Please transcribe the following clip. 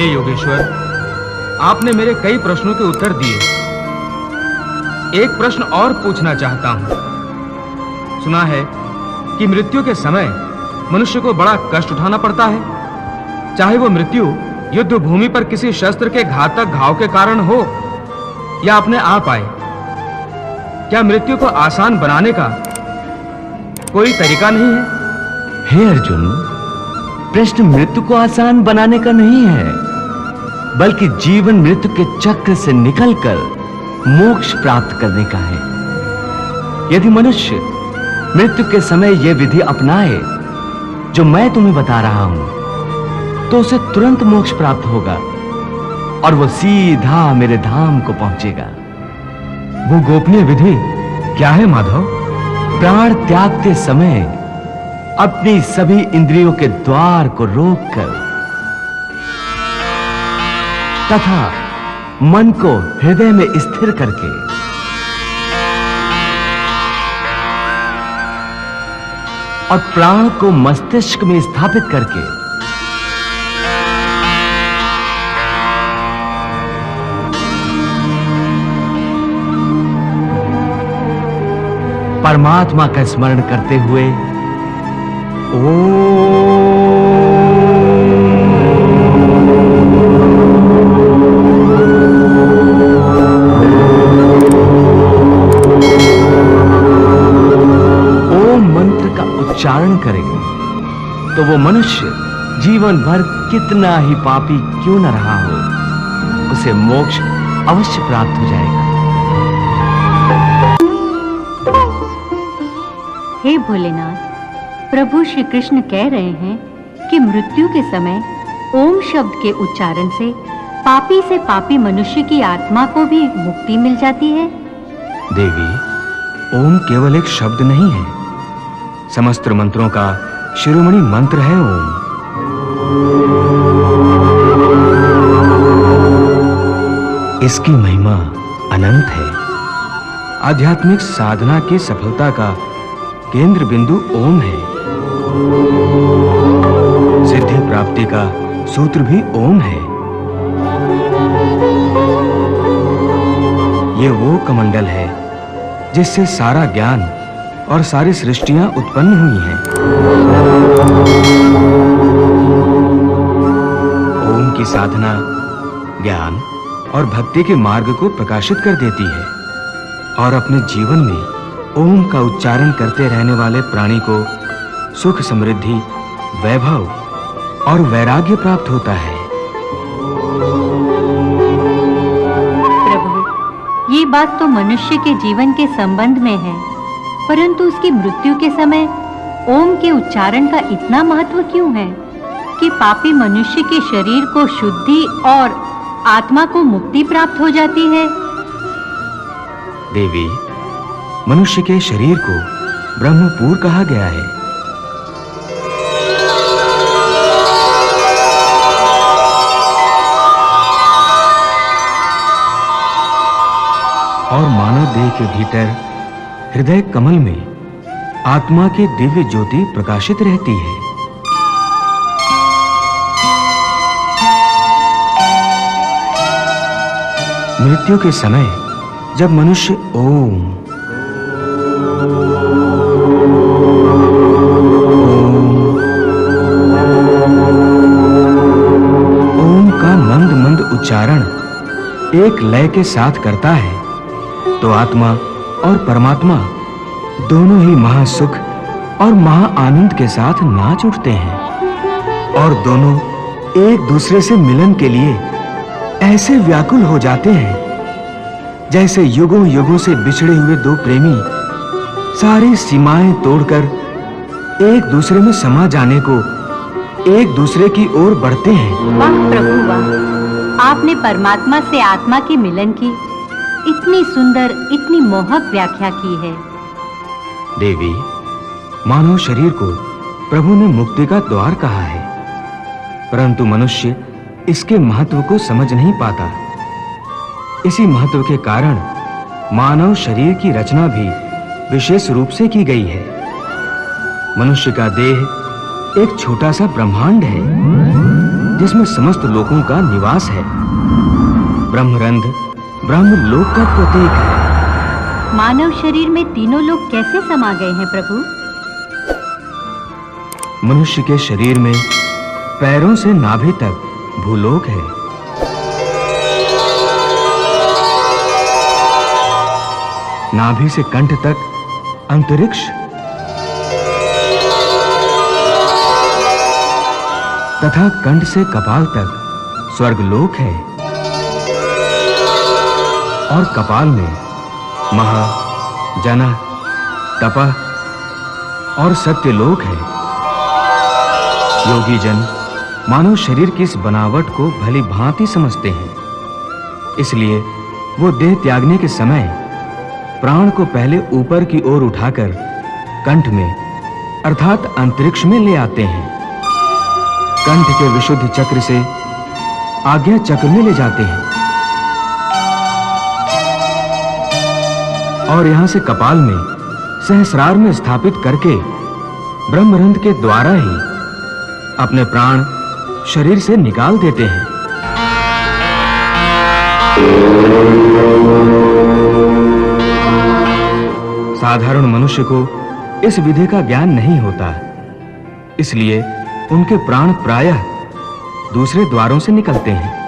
हे योगेश्वर, आपने मेरे कई प्रश्नों के उत्तर दिए। एक प्रश्न और पूछना चाहता हूं। सुना है कि मृत्यु के समय मनुष्य को बड़ा कष्ट उठाना पड़ता है, चाहे वो मृत्यु युद्ध भूमि पर किसी शस्त्र के घातक घाव के कारण हो या अपने आप आए। क्या मृत्यु को आसान बनाने का कोई तरीका नहीं है? हे अर्जुन, प्रश्न मृत्यु को आसान बनाने का नहीं है, बल्कि जीवन मृत्यु के चक्र से निकलकर मोक्ष प्राप्त करने का है। यदि मनुष्य मृत्यु के समय यह विधि अपनाए जो मैं तुम्हें बता रहा हूं, तो उसे तुरंत मोक्ष प्राप्त होगा और वो सीधा मेरे धाम को पहुंचेगा। वो गोपनीय विधि क्या है माधव? प्राण त्यागते समय अपनी सभी इंद्रियों के द्वार को रोककर तथा मन को हृदय में स्थिर करके और प्राण को मस्तिष्क में स्थापित करके परमात्मा का स्मरण करते हुए ओम मंत्र का उच्चारण करेंगे तो वो मनुष्य जीवन भर कितना ही पापी क्यों न रहा हो, उसे मोक्ष अवश्य प्राप्त हो जाएगा। हे भोलेनाथ, प्रभु श्री कृष्ण कह रहे हैं कि मृत्यु के समय ओम शब्द के उच्चारण से पापी मनुष्य की आत्मा को भी मुक्ति मिल जाती है। देवी, ओम केवल एक शब्द नहीं है, समस्त मंत्रों का शिरोमणि मंत्र है ओम। इसकी महिमा अनंत है। आध्यात्मिक साधना की सफलता का केंद्र बिंदु ओम है। सिद्धि प्राप्ति का सूत्र भी ओम है। ये वो कमंडल है जिससे सारा ज्ञान और सारी सृष्टियां उत्पन्न हुई हैं। ओम की साधना ज्ञान और भक्ति के मार्ग को प्रकाशित कर देती है और अपने जीवन में ओम का उच्चारण करते रहने वाले प्राणी को सुख, समृद्धि, वैभव और वैराग्य प्राप्त होता है। प्रभु, ये बात तो मनुष्य के जीवन के संबंध में है, परंतु उसकी मृत्यु के समय ओम के उच्चारण का इतना महत्व क्यों है कि पापी मनुष्य के शरीर को शुद्धि और आत्मा को मुक्ति प्राप्त हो जाती है? देवी, मनुष्य के शरीर को ब्रह्मपुर कहा गया है। और मानव देह के भीतर हृदय कमल में आत्मा की दिव्य ज्योति प्रकाशित रहती है। मृत्यु के समय जब मनुष्य ओम का मंद मंद उच्चारण एक लय के साथ करता है, तो आत्मा और परमात्मा दोनों ही महासुख और महा आनंद के साथ नाच उठते हैं और दोनों एक दूसरे से मिलन के लिए ऐसे व्याकुल हो जाते हैं जैसे युगों युगों से बिछड़े हुए दो प्रेमी सारी सीमाएं तोड़कर एक दूसरे में समा जाने को एक दूसरे की ओर बढ़ते हैं। वाह प्रभु वाह, आपने परमात्मा से आत्मा के मिलन की इतनी सुंदर, इतनी मोहक व्याख्या की है। देवी, मानव शरीर को प्रभु ने मुक्ति का द्वार कहा है, परंतु मनुष्य इसके महत्व को समझ नहीं पाता। इसी महत्व के कारण मानव शरीर की रचना भी विशेष रूप से की गई है। मनुष्य का देह एक छोटा सा ब्रह्मांड है जिसमें समस्त लोकों का निवास है। ब्रह्मरंध्र ब्रह्मलोक का प्रतीक है। मानव शरीर में तीनों लोग कैसे समा गए हैं प्रभु? मनुष्य के शरीर में पैरों से नाभि तक भूलोक है। नाभि से कंठ तक अंतरिक्ष, तथा कंठ से कपाल तक स्वर्गलोक है। और कपाल में महा, जनः, तपः और सत्यलोक है। योगी जन मानव शरीर की इस बनावट को भली भांति समझते हैं, इसलिए वो देह त्यागने के समय प्राण को पहले ऊपर की ओर उठाकर कंठ में अर्थात अंतरिक्ष में ले आते हैं। कंठ के विशुद्ध चक्र से आज्ञा चक्र में ले जाते हैं और यहां से कपाल में सहस्रार में स्थापित करके ब्रह्मरंध्र के द्वारा ही अपने प्राण शरीर से निकाल देते हैं। साधारण मनुष्य को इस विधि का ज्ञान नहीं होता, इसलिए उनके प्राण प्रायः दूसरे द्वारों से निकलते हैं।